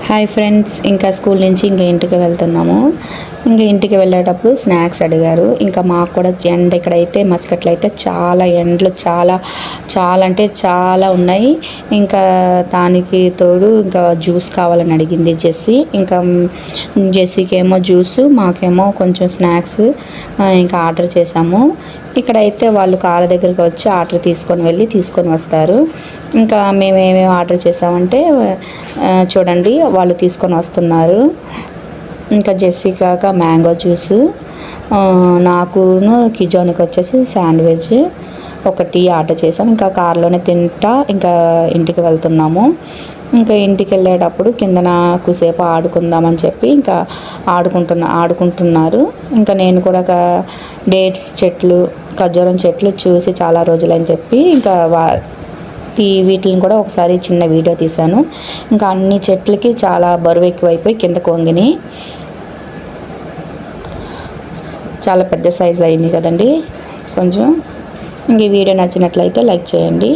Hi friends, ఇంకా school నుంచి ఇంకా ఇంటికి వెళ్తున్నాము. ఇంకా ఇంటికి వెళ్ళేటప్పుడు స్నాక్స్ అడిగారు. ఇంకా మాకు కూడా ఎండ ఇక్కడైతే మస్కట్లో అయితే చాలా ఎండలు చాలా చాలా అంటే చాలా ఉన్నాయి. ఇంకా దానికి తోడు ఇంకా జ్యూస్ కావాలని అడిగింది జెస్సీ. ఇంకా జెస్సీకి ఏమో జ్యూసు, మాకేమో కొంచెం స్నాక్స్ ఇంకా ఆర్డర్ చేసాము. ఇక్కడైతే వాళ్ళు కార్ దగ్గరికి వచ్చి ఆర్డర్ తీసుకొని వస్తారు. ఇంకా మేము ఏమేమి ఆర్డర్ చేసామంటే చూడండి, వాళ్ళు తీసుకొని వస్తున్నారు. ఇంకా జెస్సికాగా మ్యాంగో జ్యూసు, నాకును కిజోనికి వచ్చేసి శాండ్విచ్, ఒక టీ ఆర్డర్ చేసాం. ఇంకా కార్లోనే తింటా ఇంకా ఇంటికి వెళ్తున్నాము. ఇంకా ఇంటికి వెళ్ళేటప్పుడు కిందన కుసేపు ఆడుకుందామని చెప్పి ఇంకా ఆడుకుంటున్నారు. ఇంకా నేను కూడా డేట్స్ చెట్లు, ఖర్జూరం చెట్లు చూసి చాలా రోజులని చెప్పి ఇంకా వీటిని కూడా ఒకసారి చిన్న వీడియో తీశాను. ఇంకా అన్ని చెట్లకి చాలా బరువు ఎక్కువైపోయి కిందకు వంగినాయి. చాలా పెద్ద సైజు అయింది కదండి కొంచెం. ఇంక ఈ వీడియో నచ్చినట్లయితే లైక్ చేయండి.